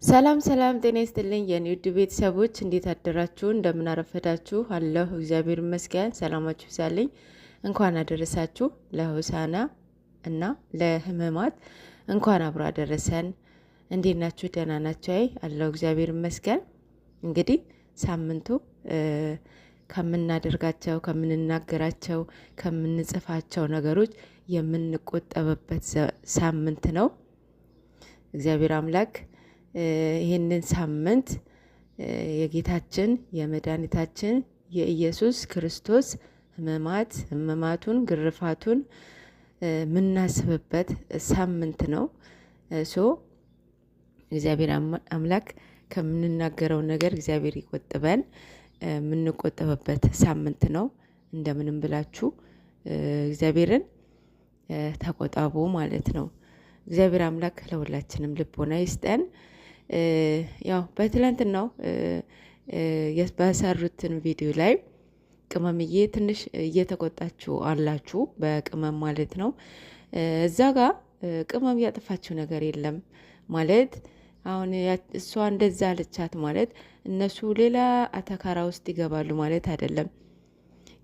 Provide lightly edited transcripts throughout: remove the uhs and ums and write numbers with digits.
ሰላም ሰላም፣ ጤና ይስጥልኝ የኔ ውድ ቤተሰቦች፣ እንዴት አደራችሁ? እንደምን አረፈዳችሁ? አለሁ እግዚአብሔር ይመስገን። ሰላማችሁ ይብዛልኝ። እንኳን አደረሳችሁ ለሆሳና እና ለሕማማት እንኳን አብሮ አደረሰን። እንዴት ናችሁ? ደህና ናችሁ? አለሁ እግዚአብሔር ይመስገን። እንግዲህ ሳምንቱ ከምናደርጋቸው፣ ከምንናገራቸው፣ ከምንጽፋቸው ነገሮች የምንቆጠብበት ሳምንት ነው። እግዚአብሔር አምላክ ይህንን ሳምንት የጌታችን የመድኃኒታችን የኢየሱስ ክርስቶስ ሕማማቱን ግርፋቱን የምናስብበት ሳምንት ነው። እግዚአብሔር አምላክ ከምንናገረው ነገር እግዚአብሔር ይቆጥበን። የምንቆጠብበት ሳምንት ነው። እንደምንም ብላችሁ እግዚአብሔርን ተቆጣቡ ማለት ነው። እግዚአብሔር አምላክ ለሁላችንም ልቦና ይስጠን። ያው በትላንትናው በሰሩትን ቪዲዮ ላይ ቅመምዬ ትንሽ እየተቆጣችሁ አላችሁ፣ በቅመም ማለት ነው። እዛ ጋር ቅመም ያጠፋችው ነገር የለም ማለት አሁን እሷ እንደዛ አለቻት ማለት እነሱ ሌላ አተካራ ውስጥ ይገባሉ ማለት አይደለም።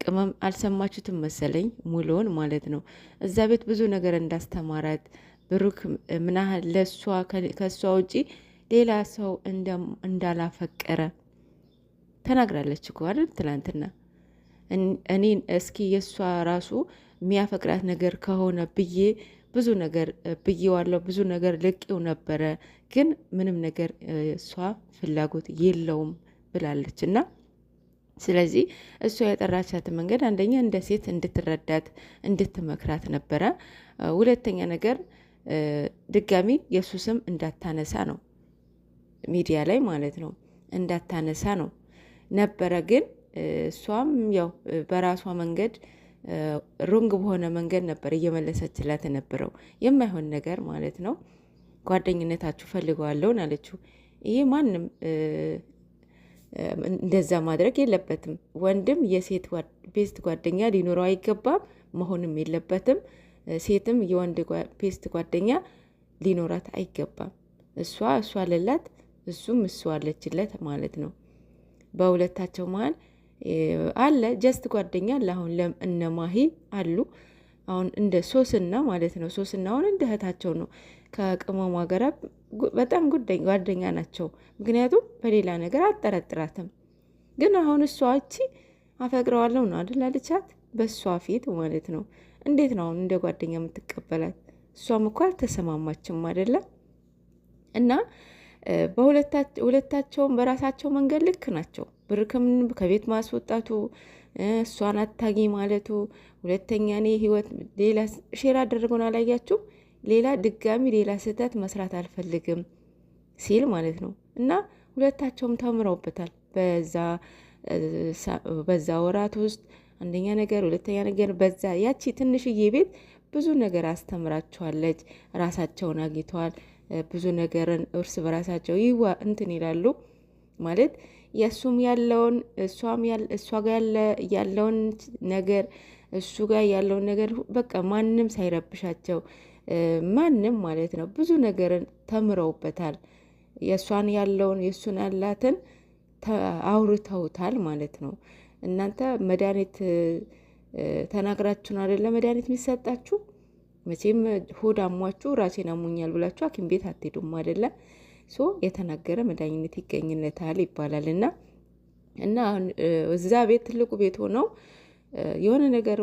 ቅመም አልሰማችሁትም መሰለኝ ሙሉውን ማለት ነው። እዛ ቤት ብዙ ነገር እንዳስተማራት ብሩክ ምን ያህል ለሷ ከሷ ውጪ ሌላ ሰው እንዳላፈቀረ ተናግራለች እኮ አይደል? ትላንትና እኔ እስኪ የሷ ራሱ የሚያፈቅራት ነገር ከሆነ ብዬ ብዙ ነገር ብዬዋለሁ፣ ብዙ ነገር ልቄው ነበረ፣ ግን ምንም ነገር እሷ ፍላጎት የለውም ብላለች። እና ስለዚህ እሷ የጠራቻት መንገድ አንደኛ እንደ ሴት እንድትረዳት እንድትመክራት ነበረ። ሁለተኛ ነገር ድጋሚ የሱ ስም እንዳታነሳ ነው፣ ሚዲያ ላይ ማለት ነው እንዳታነሳ ነው ነበረ። ግን እሷም ያው በራሷ መንገድ ሩንግ በሆነ መንገድ ነበር እየመለሰችላት የነበረው፣ የማይሆን ነገር ማለት ነው። ጓደኝነታችሁ ፈልገዋለውን አለችው። ይሄ ማንም እንደዛ ማድረግ የለበትም። ወንድም የሴት ቤስት ጓደኛ ሊኖረው አይገባም፣ መሆንም የለበትም። ሴትም የወንድ ቤስት ጓደኛ ሊኖራት አይገባም። እሷ አለላት፣ እሱም እሱ አለችለት ማለት ነው። በሁለታቸው መሀል አለ ጀስት ጓደኛ አለ። አሁን እነማሂ አሉ አሁን እንደ ሶስና ማለት ነው። ሶስና አሁን እንደ እህታቸው ነው። ከቅመሟ ጋር በጣም ጓደኛ ናቸው። ምክንያቱም በሌላ ነገር አልጠረጥራትም። ግን አሁን እሷ እቺ አፈቅረዋለሁ ነው አይደል አለቻት፣ በእሷ ፊት ማለት ነው። እንዴት ነው አሁን እንደ ጓደኛ የምትቀበላት? እሷም እኮ አልተሰማማችም አይደለም። እና ሁለታቸውም በራሳቸው መንገድ ልክ ናቸው። ብርክም ከቤት ማስወጣቱ፣ እሷን አታጊ ማለቱ፣ ሁለተኛ እኔ ህይወት ሌላ ሼር አደረገውን አላያችሁ፣ ሌላ ድጋሚ ሌላ ስህተት መስራት አልፈልግም ሲል ማለት ነው። እና ሁለታቸውም ተምረውበታል በዛ ወራት ውስጥ አንደኛ ነገር፣ ሁለተኛ ነገር በዛ ያቺ ትንሽዬ ቤት ብዙ ነገር አስተምራቸዋለች። ራሳቸውን አግኝተዋል። ብዙ ነገርን እርስ በራሳቸው እንትን ይላሉ ማለት የእሱም ያለውን እሷ ጋር ያለውን ነገር እሱ ጋር ያለውን ነገር በቃ ማንም ሳይረብሻቸው ማንም ማለት ነው ብዙ ነገርን ተምረውበታል። የእሷን ያለውን የእሱን ያላትን አውርተውታል ማለት ነው። እናንተ መድኃኒት ተናግራችሁን አይደለ መድኃኒት የሚሰጣችሁ? መቼም ሆድ አሟችሁ ራሴን አሞኛል ብላችሁ ሐኪም ቤት አትሄዱም አይደለ? የተናገረ መድኃኒት ይገኝለታል ይባላል። እና እዛ ቤት ትልቁ ቤት ሆነው የሆነ ነገር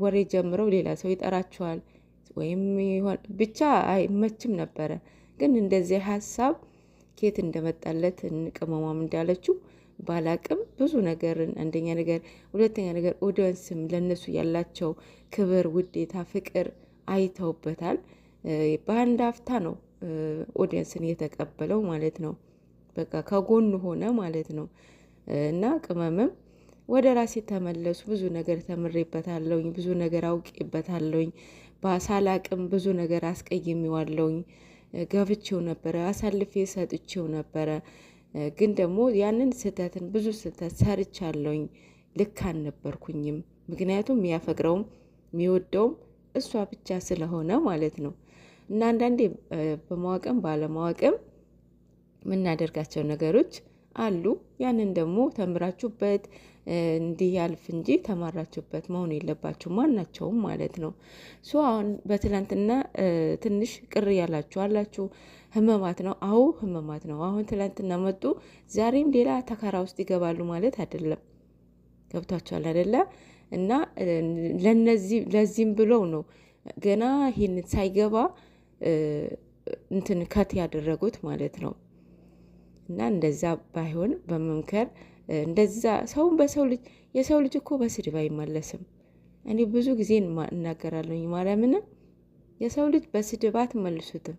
ወሬ ጀምረው ሌላ ሰው ይጠራቸዋል ወይም ብቻ አይመችም ነበረ። ግን እንደዚህ ሀሳብ ኬት እንደመጣለት ቅመሟም እንዳለችው ባላቅም ብዙ ነገርን አንደኛ ነገር፣ ሁለተኛ ነገር ኦዲየንስም ለነሱ ያላቸው ክብር፣ ውዴታ፣ ፍቅር አይተውበታል። በአንድ አፍታ ነው ኦዲየንስን የተቀበለው ማለት ነው። በቃ ከጎኑ ሆነ ማለት ነው። እና ቅመምም ወደ ራሴ ተመለሱ፣ ብዙ ነገር ተምሬበታለሁኝ፣ ብዙ ነገር አውቄበታለሁኝ፣ ባሳላቅም ብዙ ነገር አስቀይሜዋለሁኝ፣ ገፍቼው ነበረ፣ አሳልፌ ሰጥቼው ነበረ። ግን ደግሞ ያንን ስህተትን ብዙ ስህተት ሰርቻለሁኝ፣ ልክ አልነበርኩኝም። ምክንያቱም የሚያፈቅረውም የሚወደውም እሷ ብቻ ስለሆነ ማለት ነው። እና አንዳንዴ በማወቅም ባለማወቅም የምናደርጋቸው ነገሮች አሉ። ያንን ደግሞ ተምራችሁበት እንዲህ ያልፍ እንጂ ተማራችሁበት መሆን የለባችሁ ማናቸውም ማለት ነው። አሁን በትላንትና ትንሽ ቅር ያላችሁ አላችሁ። ህመማት ነው። አዎ ህመማት ነው። አሁን ትላንትና መጡ፣ ዛሬም ሌላ ተካራ ውስጥ ይገባሉ ማለት አይደለም። ገብቷችኋል አይደለ? እና ለዚህም ብለው ነው ገና ይህን ሳይገባ እንትን ከት ያደረጉት ማለት ነው። እና እንደዛ ባይሆን በመምከር እንደዛ ሰውን በሰው ልጅ የሰው ልጅ እኮ በስድብ አይመለስም። እኔ ብዙ ጊዜ እናገራለሁኝ ማርያምን፣ የሰው ልጅ በስድብ አትመልሱትም።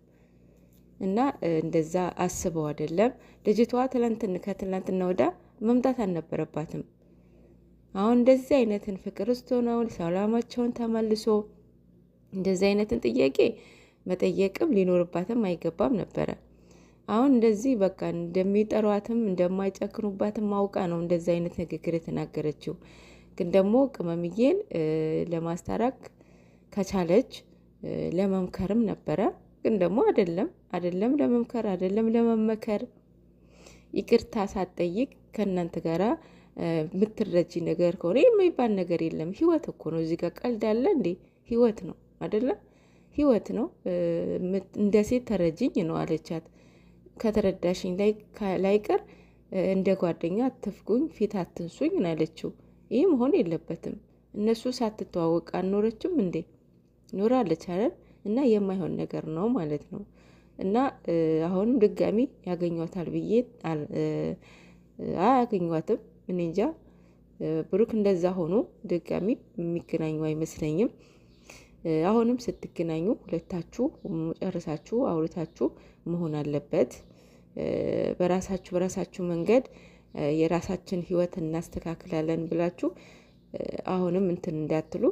እና እንደዛ አስበው አይደለም። ልጅቷ ከትላንትና ወዳ መምጣት አልነበረባትም። አሁን እንደዚህ አይነትን ፍቅር ውስጥ ሆነው ሰላማቸውን ተመልሶ እንደዚህ አይነትን ጥያቄ መጠየቅም ሊኖርባትም አይገባም ነበረ። አሁን እንደዚህ በቃ እንደሚጠሯትም እንደማይጨክኑባትም ማውቃ ነው እንደዚህ አይነት ንግግር የተናገረችው። ግን ደግሞ ቅመምዬን ለማስታረቅ ከቻለች ለመምከርም ነበረ። ግን ደግሞ አይደለም ለመምከር አይደለም ለመመከር ይቅርታ ሳትጠይቅ ከእናንተ ጋራ የምትረጂ ነገር ከሆነ የሚባል ነገር የለም። ህይወት እኮ ነው። እዚህ ጋር ቀልድ አለ እንዴ? ህይወት ነው አይደለም? ህይወት ነው። እንደ ሴት ተረጅኝ ነው አለቻት። ከተረዳሽኝ ላይቀር እንደ ጓደኛ አትፍጉኝ፣ ፊት አትንሱኝ አለችው። ይህ መሆን የለበትም። እነሱ ሳትተዋወቅ አልኖረችም እንዴ? ኖራለች አይደል? እና የማይሆን ነገር ነው ማለት ነው። እና አሁንም ድጋሚ ያገኟታል ብዬ አያገኟትም። እኔ እንጃ። ብሩክ እንደዛ ሆኖ ድጋሚ የሚገናኙ አይመስለኝም። አሁንም ስትገናኙ ሁለታችሁ ጨርሳችሁ አውርታችሁ መሆን አለበት። በራሳችሁ መንገድ የራሳችን ህይወት እናስተካክላለን ብላችሁ አሁንም እንትን እንዳትሉ